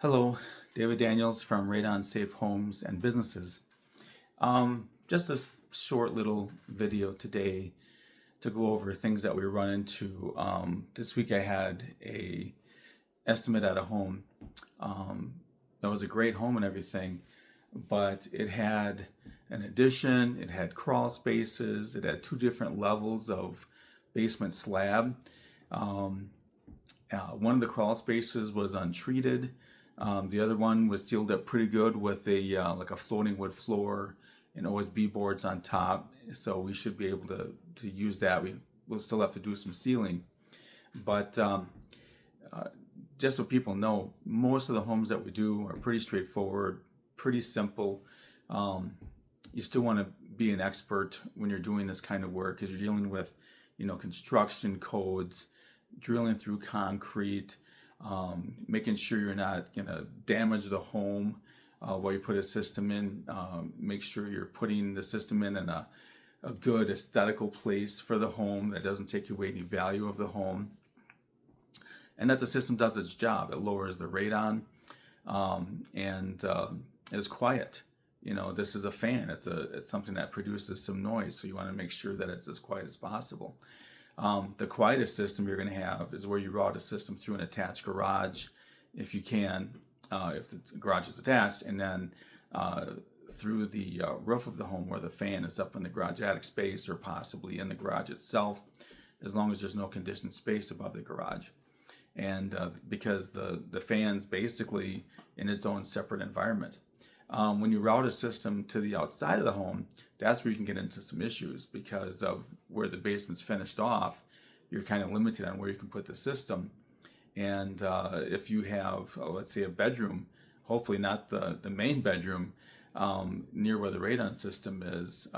Hello, David Daniels from Radon Safe Homes and Businesses. Just a short little video today to go over things that we run into. This week I had a estimate at a home. Um, that was a great home and everything, but it had an addition, it had crawl spaces, it had two different levels of basement slab. Um, one of the crawl spaces was untreated. The other one was sealed up pretty good with a like a floating wood floor and OSB boards on top. So we should be able to use that. We will still have to do some sealing, but uh, just so people know, most of the homes that we do are pretty straightforward, pretty simple. Um, you still want to be an expert when you're doing this kind of work because you're dealing with, construction codes, drilling through concrete, making sure you're not going to damage the home while you put a system in. Make sure you're putting the system in a good aesthetical place for the home that doesn't take away any value of the home, and that the system does its job. It lowers the radon and is quiet. This is a fan. It's something that produces some noise, so you want to make sure that it's as quiet as possible. The quietest system you're going to have is where you route a system through an attached garage, if you can, if the garage is attached, and then through the roof of the home where the fan is up in the garage attic space or possibly in the garage itself, as long as there's no conditioned space above the garage. And because the fan's basically in its own separate environment. When you route a system to the outside of the home, that's where you can get into some issues because of where the basement's finished off. You're kind of limited on where you can put the system. And if you have, let's say, a bedroom, hopefully not the main bedroom, near where the radon system is,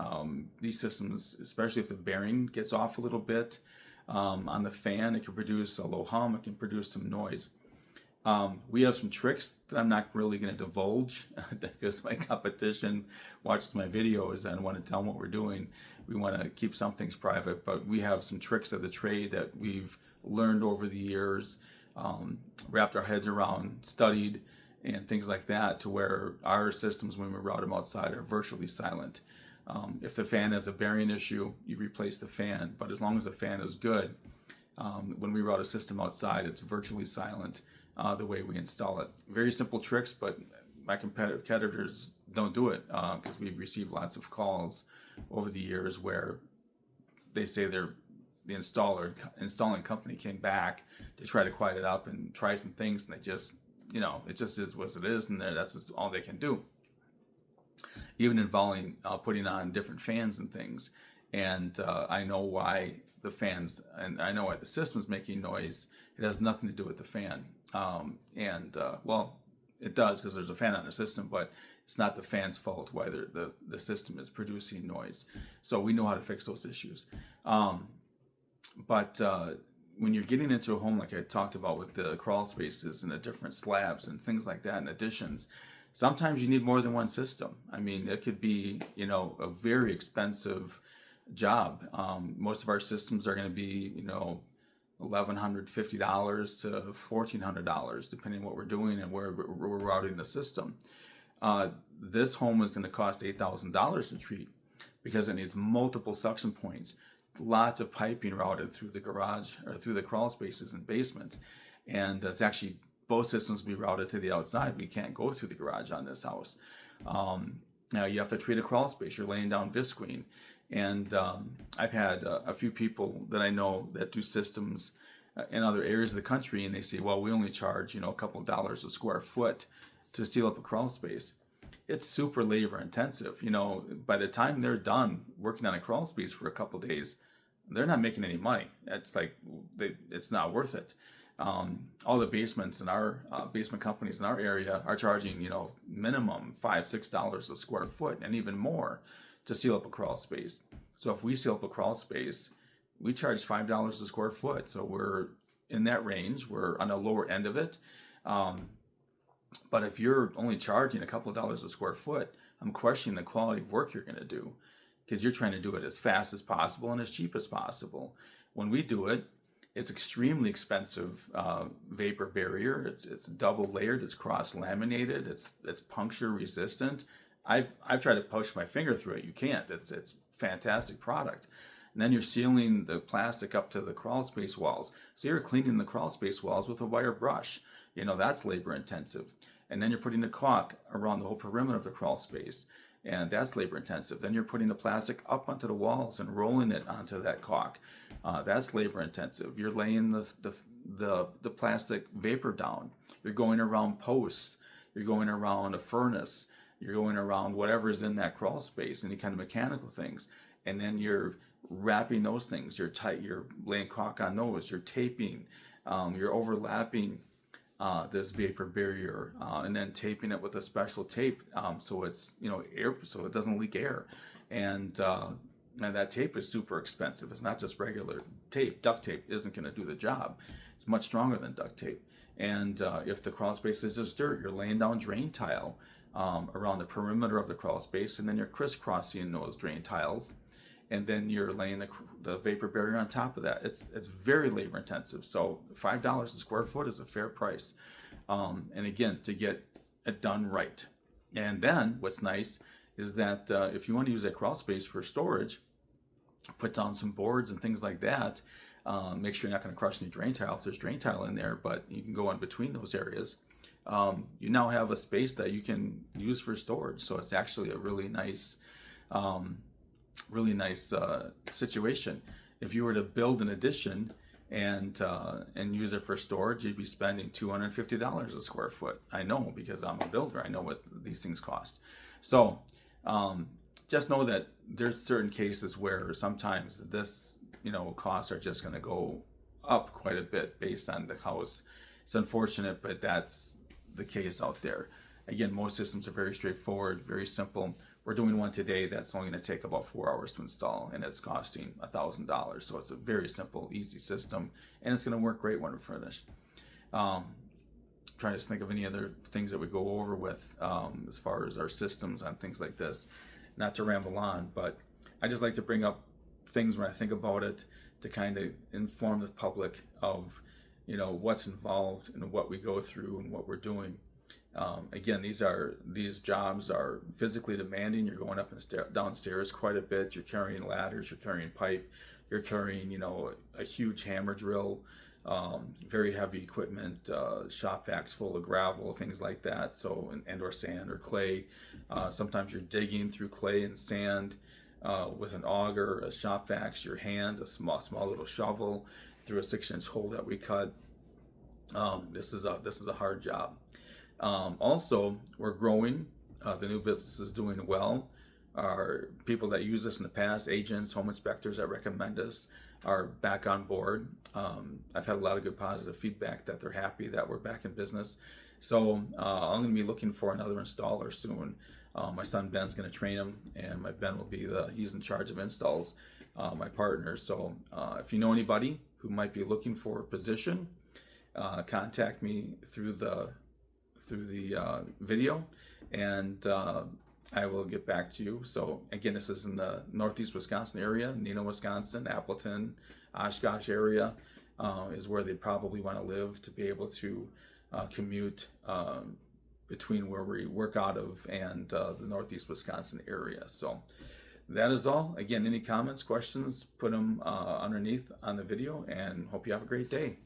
these systems, especially if the bearing gets off a little bit on the fan, it can produce a low hum, it can produce some noise. We have some tricks that I'm not really going to divulge because my competition watches my videos and want to tell them what we're doing. We want to keep some things private, but we have some tricks of the trade that we've learned over the years, wrapped our heads around, studied, and things like that, to where our systems, when we route them outside, are virtually silent. If the fan has a bearing issue, you replace the fan, but as long as the fan is good, when we route a system outside, it's virtually silent. The way we install it. Very simple tricks, but my competitors don't do it because we've received lots of calls over the years where they say the installing company came back to try to quiet it up and try some things, and they just, it just is what it is, and that's just all they can do. Even involving putting on different fans and things. And I know why the fans, and I know why the system's making noise. It has nothing to do with the fan. Well, it does because there's a fan on the system, but it's not the fan's fault why the system is producing noise. So we know how to fix those issues. But when you're getting into a home like I talked about with the crawl spaces and the different slabs and things like that and additions, sometimes you need more than one system. I mean, it could be, a very expensive job. Most of our systems are going to be, $1,150 to $1,400, depending on what we're doing and where we're routing the system. This home is going to cost $8,000 to treat because it needs multiple suction points, lots of piping routed through the garage or through the crawl spaces and basements. And it's actually both systems be routed to the outside. We can't go through the garage on this house. Now you have to treat a crawl space. You're laying down visqueen. And I've had a few people that I know that do systems in other areas of the country, and they say, well, we only charge, a couple of dollars a square foot to seal up a crawl space. It's super labor intensive. By the time they're done working on a crawl space for a couple of days, they're not making any money. It's like, it's not worth it. All the basements in our basement companies in our area are charging, minimum $5-6 a square foot and even more to seal up a crawl space. So if we seal up a crawl space, we charge $5 a square foot. So we're in that range. We're on the lower end of it. But if you're only charging a couple of dollars a square foot, I'm questioning the quality of work you're going to do because you're trying to do it as fast as possible and as cheap as possible. When we do it, It's extremely expensive vapor barrier. It's double layered. It's cross laminated. It's puncture resistant. I've tried to push my finger through it. You can't. It's fantastic product. And then you're sealing the plastic up to the crawl space walls. So you're cleaning the crawl space walls with a wire brush. That's labor intensive. And then you're putting the caulk around the whole perimeter of the crawl space, and that's labor intensive. Then you're putting the plastic up onto the walls and rolling it onto that caulk. That's labor intensive. You're laying the plastic vapor down. You're going around posts. You're going around a furnace. You're going around whatever's in that crawl space, any kind of mechanical things, and then you're wrapping those things. You're laying caulk on those. You're taping. You're overlapping this vapor barrier, and then taping it with a special tape, so it's air, so it doesn't leak air, and that tape is super expensive. It's not just regular tape. Duct tape isn't going to do the job. It's much stronger than duct tape. And if the crawl space is just dirt, you're laying down drain tile around the perimeter of the crawl space, and then you're crisscrossing those drain tiles, and then you're laying the vapor barrier on top of that. It's very labor intensive. So $5 a square foot is a fair price. And again, to get it done right. And then what's nice is that if you want to use that crawl space for storage, put down some boards and things like that. Make sure you're not going to crush any drain tile if there's drain tile in there, but you can go in between those areas. You now have a space that you can use for storage. So it's actually a really nice situation. If you were to build an addition and use it for storage, you'd be spending $250 a square foot. I know, because I'm a builder. I know what these things cost. So just know that there's certain cases where sometimes this costs are just going to go up quite a bit based on the house. It's unfortunate, but that's the case out there. Again, most systems are very straightforward, very simple. We're doing one today that's only going to take about 4 hours to install, and it's costing $1,000. So it's a very simple, easy system, and it's going to work great when we're finished. Trying to think of any other things that we go over with as far as our systems on things like this. Not to ramble on, but I just like to bring up things when I think about it to kind of inform the public of what's involved and what we go through and what we're doing. Again, these jobs are physically demanding. You're going up and downstairs quite a bit. You're carrying ladders. You're carrying pipe. You're carrying a huge hammer drill, very heavy equipment, shop vacs full of gravel, things like that. So and or sand or clay. Sometimes you're digging through clay and sand with an auger, a shop vacs, your hand, a small little shovel through a 6-inch hole that we cut. This is a hard job. Also, we're growing. The new business is doing well. Our people that use us in the past, agents, home inspectors that recommend us, are back on board. I've had a lot of good positive feedback that they're happy that we're back in business. So I'm going to be looking for another installer soon. My son Ben's going to train him, and my Ben will be he's in charge of installs, my partner. So if you know anybody who might be looking for a position, contact me through the video, and I will get back to you. So again, this is in the Northeast Wisconsin area, Neenah, Wisconsin, Appleton, Oshkosh area is where they probably want to live to be able to commute between where we work out of and the Northeast Wisconsin area. So that is all. Again, any comments, questions, put them underneath on the video, and hope you have a great day.